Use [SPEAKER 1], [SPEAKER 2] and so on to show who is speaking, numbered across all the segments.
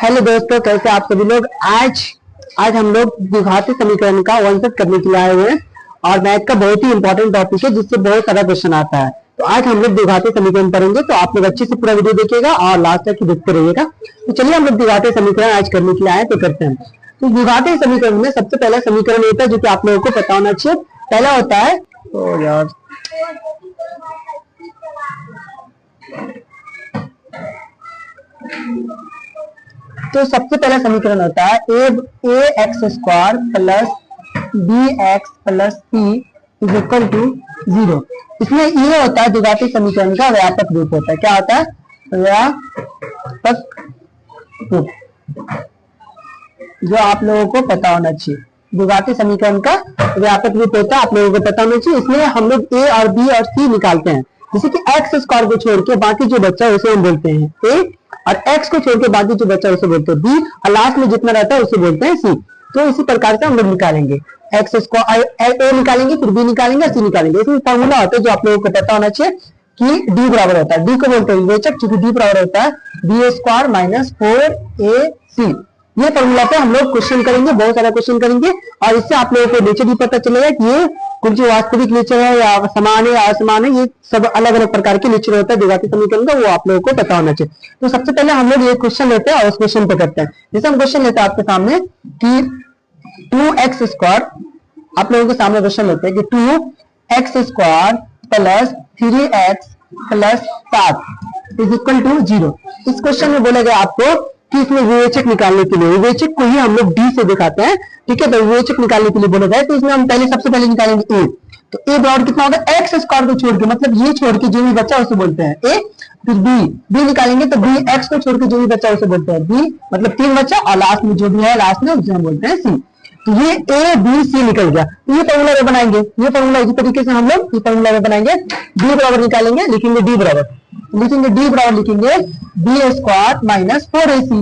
[SPEAKER 1] Hello दोस्तों, कैसे आप सभी लोग। आज हम लोग द्विघाती समीकरण का वन सेट करने के लिए आए हुए हैं और मैथ का बहुत ही इंपॉर्टेंट टॉपिक है जिससे बहुत सारा क्वेश्चन आता है। तो आज हम लोग द्विघाती समीकरण पढ़ेंगे, तो आप लोग अच्छे से पूरा वीडियो देखिएगा और लास्ट तक देखते रहिएगा। तो चलिए हम लोग द्विघाती समीकरण आज करने के लिए आए तो करते हैं। तो द्विघाती समीकरण में सबसे पहला समीकरण होता है जो कि आप लोगों को पता होना चाहिए। पहला होता है तो सबसे पहला समीकरण होता है a x square plus b x plus c is equal to 0। इसमें ये होता है द्विघाती समीकरण का व्यापक रूप होता है। क्या होता है? व्यापक रूप, जो आप लोगों को पता होना चाहिए। द्विघाती समीकरण का व्यापक रूप होता है, आप लोगों को पता होना चाहिए। इसमें हम लोग ए और बी और सी निकालते हैं। जैसे कि एक्स स्क्वायर को छोड़ के बाकी जो बच्चा है उसे हम बोलते हैं ए, और x को छोड़ के बाकी जो बच्चा उसे बोलते हैं बी, और लास्ट में जितना रहता है उसे बोलते हैं सी। तो इसी प्रकार से हम लोग निकालेंगे एक्स स्क्वायर, ए निकालेंगे, फिर बी निकालेंगे, सी निकालेंगे। इसमें फॉर्मूला होता है जो आप लोगों को पता होना चाहिए कि डी बराबर होता है, डी को बोलते हैं विवेचक, क्योंकि डी बराबर होता है बी स्क्वायर माइनस 4ac। ये फॉर्मूला पे हम लोग क्वेश्चन करेंगे, बहुत सारा क्वेश्चन करेंगे, और इससे आप लोगों को नेचर भी पता चलेगा कि ये कुछ जो वास्तविक नेचर है या समान है या असमान है, ये सब अलग अलग प्रकार के नेचर होता है द्विघाती समीकरण का, वो आप लोगों को पता होना चाहिए। तो सबसे पहले हम लोग ये क्वेश्चन लेते हैं और उस क्वेश्चन पे करते हैं। जैसे हम क्वेश्चन लेते हैं आपके सामने कि 2x स्क्वायर, आप लोगों के सामने क्वेश्चन लेते हैं कि 2x square plus 3x plus 7 is equal to 0। इस क्वेश्चन में बोला गया आपको कि इसमें विवेचक निकालने के लिए, विवेचक को ही हम लोग डी से दिखाते हैं, ठीक है। तो विवेचक निकालने के लिए बोला जाए तो इसमें हम सबसे पहले निकालेंगे ए। तो ए बराबर कितना होगा? एक्स स्क्वायर को छोड़ के, मतलब ये छोड़ के जो भी बच्चा उसे बोलते हैं ए। फिर बी निकालेंगे तो बी एक्स को छोड़ के जो भी बच्चा उसे बोलते हैं बी, मतलब 3 बच्चा, और लास्ट में जो भी है लास्ट में उसे हम बोलते हैं सी। तो ये ए बी सी निकल गया। तो ये फॉर्मूला में बनाएंगे, ये फॉर्मूला इसी तरीके से हम लोग इस फॉर्मूला में बनाएंगे। डी बराबर निकालेंगे, लिखेंगे डी बराबर लिखेंगे B square minus 4ac,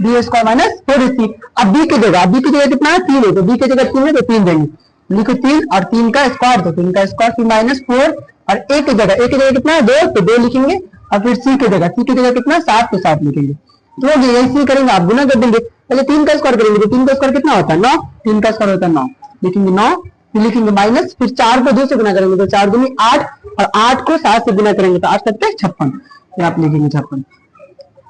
[SPEAKER 1] B square minus 4ac। अब बी की जगह कितना है? 3 है, तो बी की जगह 3 है तो 3 देंगे, लिखो 3 और 3 का स्क्वायर, तो 3 का स्क्वायर फिर माइनस 4, और ए की जगह कितना है? 2, तो 2 लिखेंगे, और फिर सी की जगह कितना? 7, तो 7 लिखेंगे। तो यही करेंगे, आप गुना कर देंगे। पहले 3 का स्क्वायर करेंगे, तो 3 का स्क्वायर कितना होता है? 9, 3 का स्क्वायर होता है 9, लिखेंगे 9, फिर लिखेंगे माइनस, फिर 4 को 2 से गुना करेंगे तो 4 दूनी 8, और 8 को 7 से गुना करेंगे तो 8 7 56, फिर आप लिखेंगे 56।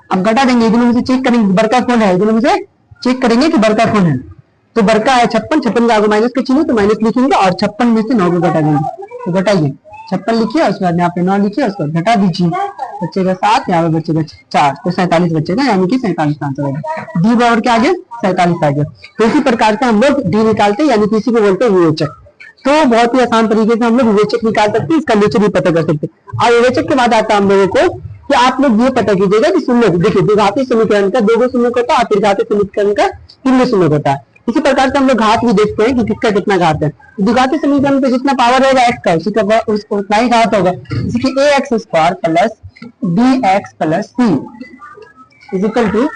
[SPEAKER 1] अब घटा देंगे, दोनों में से चेक करेंगे बड़का कौन है, दोनों में से चेक करेंगे कि बड़का कौन है। तो बड़का है 56 का आगे माइनस के चिन्ह, तो माइनस लिखेंगे और 56 में से 9 को घटा देंगे, तो घटाइए 56 लिखिए, उसके बाद यहाँ पे 9 लिखिए, उसके बाद घटा दीजिए, बचेगा 7, यहाँ पे बचेगा 4, तो 47 बचेगा, यानी कि 47 का आंसर आएगा। डी बराबर के आगे 47 आ गया। तो इसी प्रकार से हम लोग डी निकालते हैं, यानी कि इसी को बोलते हैं विवेचक। तो बहुत ही आसान तरीके से हम लोग विवेचक निकाल सकते हैं, इसका नेचर भी पता कर सकते हैं। और विवेचक के बाद आता है हम लोगों को कि आप लोग ये पता कीजिएगा कि शून्य, देखिए द्विघाती समीकरण का 2 शून्य होता है और त्रिघाती समीकरण का 3 शून्य होता है। इसी प्रकार से हम लोग घात भी देखते हैं कि किसका कितना घात है। द्विघाती समीकरण पे जितना पावर होगा एक्स का, उसी का उतना ही घात होगा। जैसे कि a x square plus b x plus c is equal to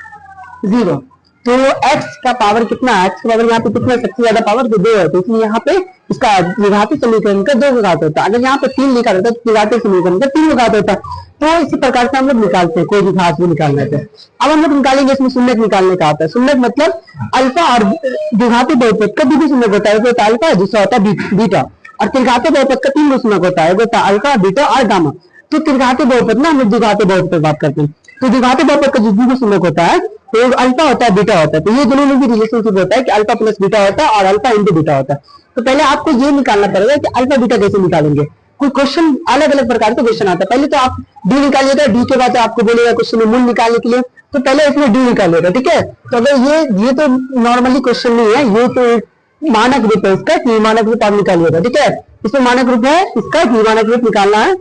[SPEAKER 1] 0। तो x का पावर कितना है? x का पावर यहाँ पे कितना, सबसे ज्यादा पावर तो 2 है, तो इसलिए यहाँ पे इसका द्विघाती समीकरण का 2 घात होता है। अगर यहाँ पे 3 लिखा रहता है तो द्विघाती समीकरण का 3 घात होता है। तो इसी प्रकार से हम लोग निकालते हैं, कोई भी घात भी निकालना है। अब हम लोग निकालेंगे, इसमें शून्य निकालने का आता है। शून्य मतलब अल्फा और द्विघाती बहुपद का 2 शून्य होता है, एक होता है अल्फा, दूसरा होता है बीटा, और त्रिघाती बहुपद का 3 शून्य होता है, एक होता है अल्फा, बीटा और गामा। तो त्रिघाती बहुपद ना हम लोग द्विघाती बहुपद पर बात करते हैं। तो द्विघाती बहुपद का जो 2 शून्य होता है तो अल्फा होता है, बीटा होता है, तो ये दोनों में भी रिलेशनशिप होता है कि अल्फा प्लस बीटा होता है और अल्फा इंटू बीटा होता है। तो पहले आपको ये निकालना पड़ेगा कि अल्फा बीटा कैसे निकालेंगे। कोई क्वेश्चन अलग अलग प्रकार के क्वेश्चन आता है, पहले तो आप डी निकालिएगा, डी के बाद आपको बोलेगा क्वेश्चन में मूल निकालने के लिए, तो पहले इसमें डी निकालिएगा, ठीक है। तो अगर ये तो नॉर्मली क्वेश्चन नहीं है, ये तो मानक रूप है इसका, कि मानक रूप आप निकालिएगा, ठीक है। इसमें मानक रूप है इसका, कि मानक रूप निकालना है।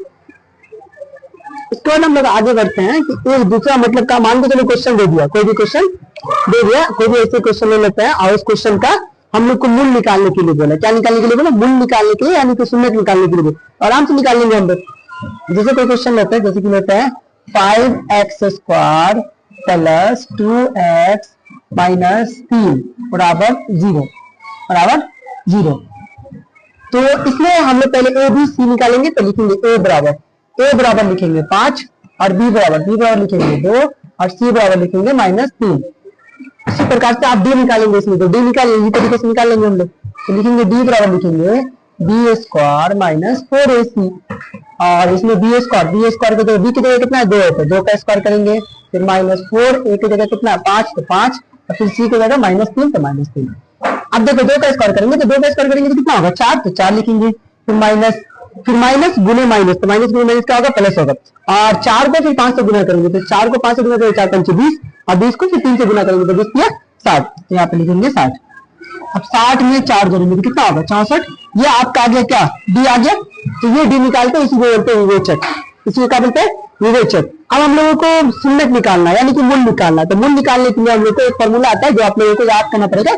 [SPEAKER 1] इसके बाद हम लोग आगे बढ़ते हैं कि एक दूसरा मतलब का, मान के चलो क्वेश्चन दे दिया, कोई भी क्वेश्चन दे दिया, कोई भी ऐसे क्वेश्चन ले लेते हैं, और उस क्वेश्चन का हम लोग को मूल निकालने के लिए बोला। क्या निकालने के लिए बोला? मूल निकालने के लिए, यानी कि शून्य निकालने के लिए बोला। आराम से निकाल लेंगे हम लोग। जैसे कोई क्वेश्चन लेते हैं, जैसे कि लेते हैं 5x square plus 2x minus 3 बराबर 0। तो इसमें हम लोग पहले ए बी सी निकालेंगे, तो लिखेंगे ए बराबर लिखेंगे 5, और बी बराबर लिखेंगे 2, और सी बराबर लिखेंगे -3। इसी प्रकार से आप डी निकालेंगे, इसमें तो डी निकालेंगे, इसी तरीके से निकालेंगे हम लोग। तो लिखेंगे डी बराबर लिखेंगे बी स्क्वायर माइनस 4ac, और इसमें बी स्क्वायर का तो बी की जगह कितना है 2 है, तो 2 का स्क्वायर करेंगे, फिर माइनस 4, ए की जगह कितना 5 तो 5, और फिर सी की जगह -3 तो -3। अब देखो 2 का स्क्वायर करेंगे तो 2 का स्क्वायर करेंगे तो कितना होगा 4, तो 4 लिखेंगे, फिर माइनस गुने माइनस, तो माइनस गुने माइनस क्या होगा प्लस होगा, और 4 को फिर 5 से गुना करेंगे, तो 4 को 5 से गुना करेंगे 4 5 20, और 20 को फिर 3 से गुना करेंगे तो 20 किया 60, तो यहाँ पे लिखेंगे 60। अब 60 में 4 जोड़ेंगे तो कितना होगा 64, ये आपका आ गया क्या डी आ गया। तो ये डी निकालते हैं, इसी को बोलते हैं विवेचक, इसी को क्या बोलते हैं विवेचक। अब हम लोगों को शून्यक निकालना है, यानी कि मूल निकालना है, तो मूल निकालने के लिए हम लोग को एक फॉर्मूला आता है जो आप लोगों को याद करना पड़ेगा।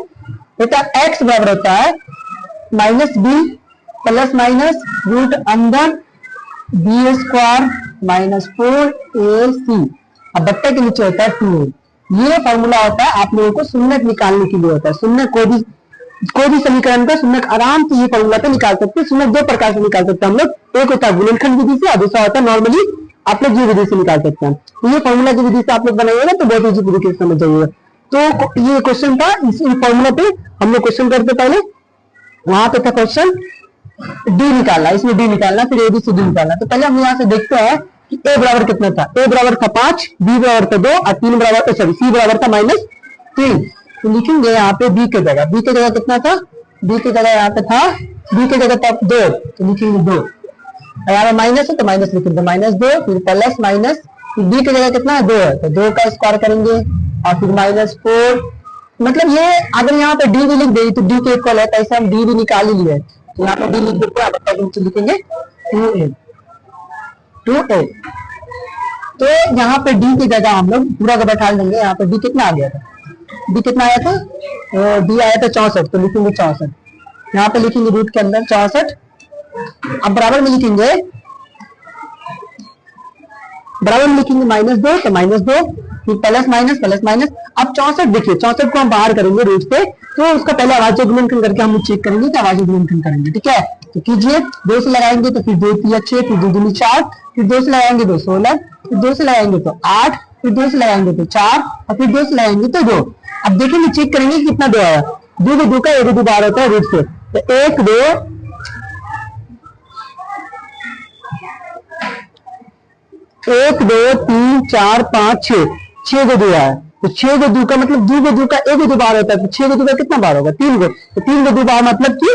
[SPEAKER 1] बेटा x बराबर होता है -b प्लस माइनस रूट अंदर बी स्क्वायर माइनस 4ac, अब बट्टे के नीचे होता है 2a। ये फॉर्मूला होता है आप लोगों को शून्यक निकालने के लिए होता है। शून्यक कोई भी समीकरण का शून्यक आराम से ये फॉर्मूला पे निकाल सकते हैं। शून्यक 2 प्रकार से निकाल सकते हैं हम लोग, एक होता है गुणनखंड विधि से और दूसरा होता है नॉर्मली आप लोग ये विधि से निकाल सकते हैं। तो ये फॉर्मूला की विधि से आप लोग बनाइएगा तो बहुत इजी तरीके से समझ जाइएगा। तो ये क्वेश्चन था, इस फॉर्मूला पे हम लोग क्वेश्चन करते पहले, वहां पे था क्वेश्चन डी निकालना, इसमें डी निकालना, फिर एबीसीडी निकालना। तो पहले हम यहाँ से देखते हैं कि ए बराबर कितना था, ए बराबर था 5, बी बराबर था 2 और सी बराबर था -3। तो लिखेंगे यहाँ पे बी की जगह कितना था, बी की जगह यहाँ पे था, बी की जगह था 2, तो लिखेंगे 2, यहाँ पे माइनस है तो माइनस लिखेंगे -2, फिर प्लस माइनस, बी की जगह कितना है 2 है, तो 2 का स्क्वायर करेंगे, और फिर -4, मतलब ये अगर यहाँ पे डी भी लिख दे तो डी के इक्वल है, तो ऐसा हम डी भी निकाल ही लिया है, तो यहाँ पे डी लिख देते हैं, लिखेंगे 2a। तो यहाँ पे डी की जगह हम लोग पूरा का बैठा देंगे। यहाँ पे डी कितना आ गया था, डी कितना आया था, डी आया था 64, तो लिखेंगे 64, यहाँ पे लिखेंगे रूट के अंदर 64। अब बराबर में लिखेंगे -2, तो -2, फिर प्लस माइनस। अब 64 देखिए, 64 को हम बाहर करेंगे रूट से, तो उसका पहले अभाज्य गुणनखंड करके हम चेक करेंगे कि अभाज्य गुणनखंड करेंगे, ठीक है। तो कीजिए, 2 से लगाएंगे तो फिर 2 3 6, फिर 2 दूनी 4, फिर 2 से लगाएंगे तो 16, फिर 2 से लगाएंगे तो 8, फिर 2 से लगाएंगे तो 4, और फिर 2 से लगाएंगे तो 2। अब देखेंगे चेक करेंगे कितना 2 आया, 2 को 2 का 1 2 बार होता है रूट से, तो 1 2 3 4 5 6 को 2 आया, तो 6 को 2 का मतलब 2 को 2 का 1 2 बार होता है, तो 6 को 2 का कितना बार होगा 3 को, तो 3 को 2 बार मतलब कि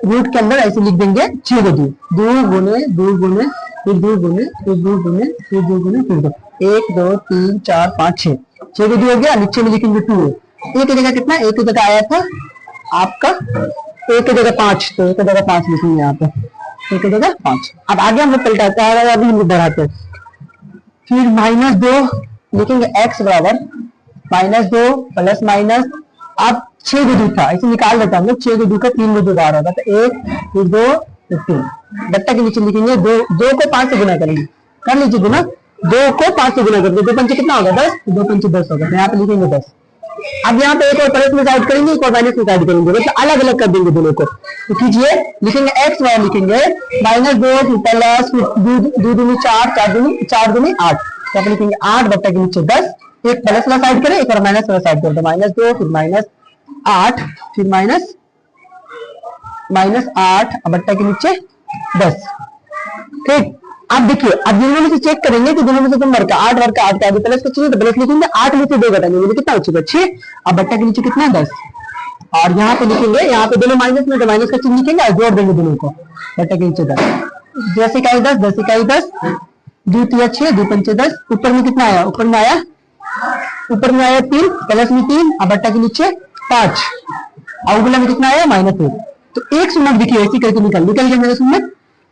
[SPEAKER 1] रूट के अंदर ऐसे लिख देंगे 6 को 2, 2 गुने 2 गुने फिर 2 गुने फिर 2 गुने फिर 2 गुने फिर 2, 1 2 3 4 5 6, 6 को 2 हो गया, नीचे में लिखेंगे 2। एक जगह कितना, एक जगह आया था आपका, एक जगह 5, तो एक जगह 5 लिखेंगे यहाँ पे, एक जगह 5। अब आगे हम लोग पलटाते हैं, अभी हम लोग बढ़ाते हैं, फिर -2 लिखेंगे, x बराबर -2 प्लस माइनस, अब 6 को 2 था, इसे निकाल देता हम लोग, 6 को 2 का 3 को 2 बार होगा, तो 1 फिर 2 फिर 3, बट्टा के नीचे लिखेंगे 2 को 5 से गुना करेंगे, कर लीजिए गुना, 2 को 5 से गुना करते 2 पंचे कितना होगा 10, 2 पंचे 10 होगा, तो यहाँ पे लिखेंगे 10। अब यहाँ पे एक और प्लस में साइड करेंगे, एक और माइनस में साइड करेंगे, मतलब अलग अलग कर देंगे दोनों को। तो कीजिए, लिखेंगे x बराबर लिखेंगे -2 फिर प्लस 2 दूनी 4 4 दूनी 8, तो आप लिखेंगे 8 बट्टा के नीचे 10, एक प्लस वाला साइड करें, एक और माइनस वाला साइड करें, तो -2 फिर -8 फिर -8 बट्टा के नीचे 10, ठीक। अब देखिए, अब दोनों में से चेक करेंगे कि दोनों में से तुम वर्ग का 8 वर्ग का 8 का आगे प्लस का चाहिए, तो प्लस लिखेंगे, 8 में से 2 घटाएंगे मुझे कितना बचेगा 6, अब बट्टा के नीचे कितना है 10, और यहाँ पे लिखेंगे, यहाँ पे दोनों माइनस में, तो माइनस का चिन्ह लिखेंगे और जोड़ देंगे दोनों को, बट्टा के नीचे 10, 10 इकाई 10, 10 इकाई 10, 2 3 6, 2 पंचे 10, ऊपर में कितना आया, ऊपर में आया 3, प्लस में 3, अब बट्टा के नीचे 5, और अगला में कितना आया -1, तो एक शून्य देखिए ऐसी करके निकल गया मेरा शून्य।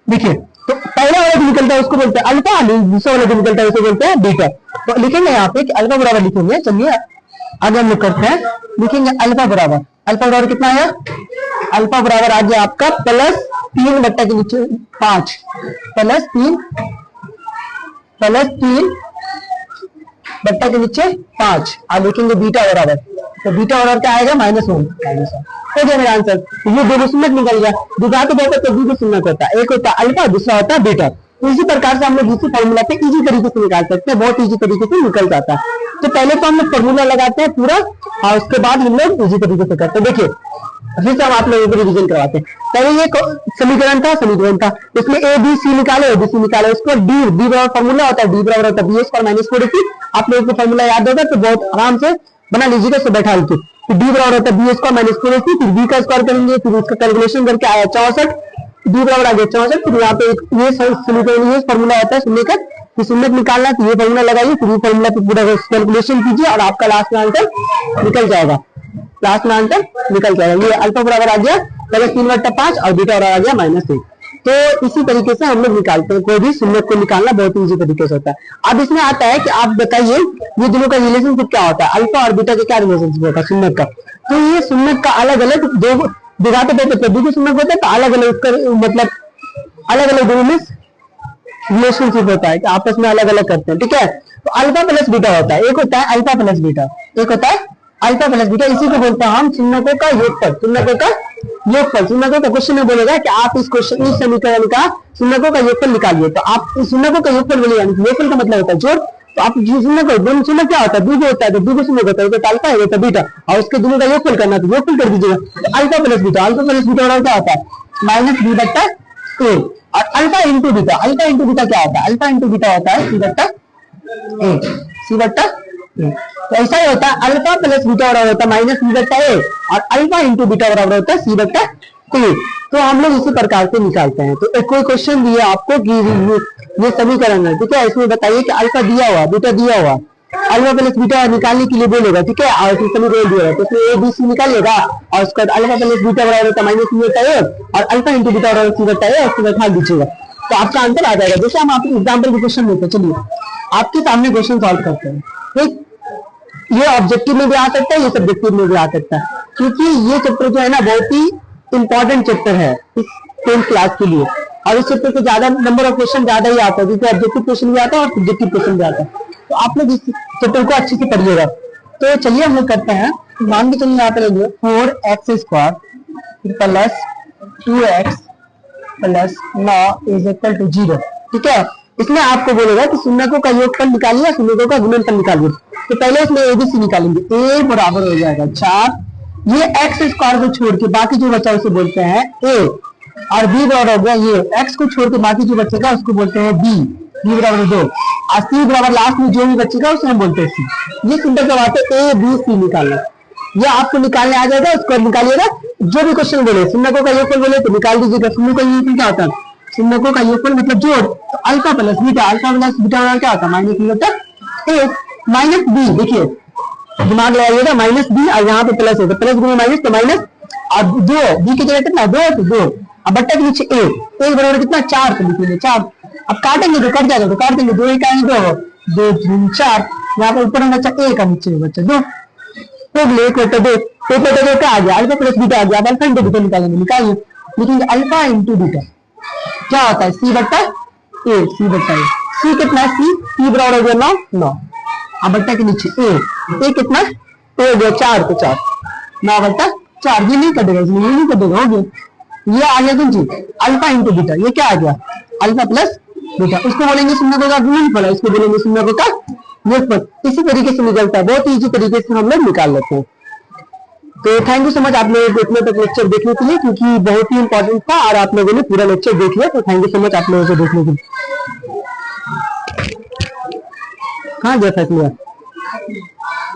[SPEAKER 1] देखिए, तो पहला वाला जो निकलता है उसको बोलते हैं अल्फा, दूसरा वाला जो निकलता है उसको बोलते हैं बीटा। तो लिखेंगे यहाँ पे कि अल्फा बराबर लिखेंगे, चलिए आगे हम लोग करते हैं, लिखेंगे अल्फा बराबर कितना आया, अल्फा बराबर आ गया आपका +3 बट्टा के नीचे 5, +3 बट्टा के नीचे 5, और लिखेंगे बीटा बराबर, तो बीटा बराबर क्या आएगा -1, हो गया मेरा आंसर। ये दोनों शून्य निकल गया, दूसरा तो बहुत दो शून्य होता है, एक होता है अल्फा, दूसरा होता है बीटा। तो इसी प्रकार से हम लोग इसी फॉर्मूला पे इजी तरीके से निकाल सकते हैं, बहुत इजी तरीके से निकल जाता है। तो पहले तो हम लोग फॉर्मूला लगाते हैं पूरा, और उसके बाद हम लोग इसी तरीके से करते हैं। देखिए फिर से हम आप लोगों को रिविजन करवाते हैं। पहले ये समीकरण था, इसमें ए बी सी निकाले, उसको डी बराबर फॉर्मूला होता है, डी बराबर होता है बी स्क्वायर माइनस 4ac। आप लोगों को फॉर्मूला याद होगा तो बहुत आराम से बना लीजिएगा, तो बैठा लीजिए। तो डी बराबर होता है बी स्क्वायर माइनस 4ac, फिर बी का स्क्वायर करेंगे, फिर उसका कैलकुलेशन करके आया 64, डी बराबर आ गया 64। फिर यहाँ पे ये समीकरण ये फॉर्मूला होता है शून्य का, फिर शून्य निकालना तो ये फॉर्मूला लगाइए, फिर ये फॉर्मूला पे पूरा कैलकुलेशन कीजिए और आपका लास्ट में आंसर निकल जाएगा। ये अल्फा बराबर आ गया 3/5 और बीटा बराबर आ गया -1। तो इसी तरीके से हम लोग निकालते हैं, कोई भी शून्य को निकालना बहुत इजी तरीके से होता है। अब इसमें आता है कि आप बताइए ये दोनों का रिलेशनशिप क्या होता है, अल्फा और बीटा का क्या रिलेशनशिप होता है शून्य का। तो ये शून्य का अलग अलग दो दिखाते थे, दो शून्य होता है तो अलग अलग उसका मतलब अलग अलग दोनों में रिलेशनशिप होता है कि आपस में अलग अलग करते हैं, ठीक है। तो अल्फा प्लस बीटा होता है, एक होता है अल्फा प्लस बीटा, एक होता है अल्फा प्लस बीटा। इसी को बोलते हैं हम शून्यकों का योगफल। शून्यकों का क्वेश्चन में बोलेगा कि आप इस समीकरण का शून्यकों का योगफल निकालिए, तो आप इस शून्यकों का योगफल बोलिए, योगफल का मतलब होता है जोड़। तो आप शून्य को दोनों शून्य क्या होता है, दूगो होता है, तो दूगो शून्य होता है, तो अल्फा है तो बीटा, और उसके दोनों का योगफल करना तो योगफल कर दीजिएगा। तो अल्फा प्लस बीटा क्या होता है -b/a। और अल्फा इंटू बीटा क्या होता है, अल्फा इंटू बीटा होता है c/a। तो ऐसा ही होता है, अल्फा प्लस बीटा बराबर होता है -b/a और अल्फा इंटू बीटा बराबर होता है c/a। तो हम लोग इसी प्रकार से निकालते हैं। तो एक कोई क्वेश्चन दिया आपको कि ये समीकरण है, ठीक है, इसमें बताइए कि अल्फा दिया हुआ बीटा दिया हुआ, अल्फा प्लस बीटा निकालने के लिए बोलेगा, ठीक है, और समीकरण दिया है तो इसमें ए बी सी निकालिएगा और उसका अल्फा प्लस बीटा बराबर होता है -b/a और अल्फा इंटू बीटा बराबर c/a, उसको बैठा दीजिएगा तो आपका आंसर आ जाएगा। जैसे हम आपको एग्जाम्पल के क्वेश्चन देते हैं, चलिए आपके सामने क्वेश्चन सॉल्व करते हैं, ठीक। ये ऑब्जेक्टिव में भी आ सकता है, ये सब्जेक्टिव में भी आ सकता है, क्योंकि ये चैप्टर जो है ना बहुत ही इंपॉर्टेंट चैप्टर है इस 10th क्लास के लिए, और इस चैप्टर से ज्यादा नंबर ऑफ क्वेश्चन ज्यादा ही आता है, क्योंकि ऑब्जेक्टिव क्वेश्चन भी आता है और सब्जेक्टिव क्वेश्चन भी आता है। तो आप लोग इस चैप्टर को अच्छे से पढ़िएगा। तो चलिए हम लोग करते हैं, मान के चलिए यहाँ पे लेंगे 4x² प्लस 2x प्लस 9 = 0, ठीक है। इसमें आपको बोलेगा कि शून्यकों का योगफल निकालिए, शून्यकों का गुणनफल निकालिए। तो पहले इसमें एबीसी निकालेंगे, ए बराबर हो जाएगा 4, ये x² को छोड़ के बाकी जो बचा उसे बोलते हैं a, और b बराबर हो गया ये x को छोड़ के बाकी जो बचेगा उसको बोलते हैं b बराबर 2, और c बराबर लास्ट में जो भी बचेगा उसे हम बोलते हैं c। ये सिंपल सा बात है, a b c निकालना, ये आपको निकालने आ जाएगा, उसको निकालिएगा। जो भी क्वेश्चन बोले शून्यकों का योगफल बोले तो निकाल दीजिएगा। शून्य का योगफल क्या होता है, शून्यकों का योगफल मतलब जोड़, तो अल्फा प्लस बीटा क्या होता है -b। देखिए दिमाग लगाइएगा, -b और यहाँ पे प्लस है तो प्लस गुना माइनस तो माइनस, और 2 b की जगह कितना 2 तो 2, अब बट्टा के नीचे a बराबर कितना 4 तो लिखेंगे 4। अब काटेंगे तो कट जाएगा, तो काट देंगे 2 1 2 2 3 4, यहाँ पे ऊपर में बच्चा a का नीचे बच्चा 2, तो 1 बटा 2 क्या आ गया, अल्फा प्लस बीटा आ गया। अब अल्फा इंटू बीटा निकालिए, लिखेंगे अल्फा इंटू बीटा क्या होता है c/a, c कितना c बराबर हो गया 9, अब बट्टा के नीचे a कितना हो गया 4 तो 4, 9/4, ये नहीं कटेगा, इसमें ये नहीं कटेगा, हो गया। ये आ गया कौन चीज अल्फा इंटू बीटा, ये क्या आ गया अल्फा प्लस बीटा, उसको बोलेंगे शून्यकों का गुणनफल, इसको बोलेंगे शून्यकों का योगफल। इसी तरीके से निकलता है, बहुत ही इजी तरीके से हम लोग निकाल लेते हैं। तो थैंक यू सो मच आप लोगों को इतने तक लेक्चर देखने के लिए, क्योंकि बहुत ही इंपॉर्टेंट था और आप लोगों ने पूरा लेक्चर देख लिया, तो थैंक यू सो मच आप लोगों को देखने के लिए। हाँ जैसा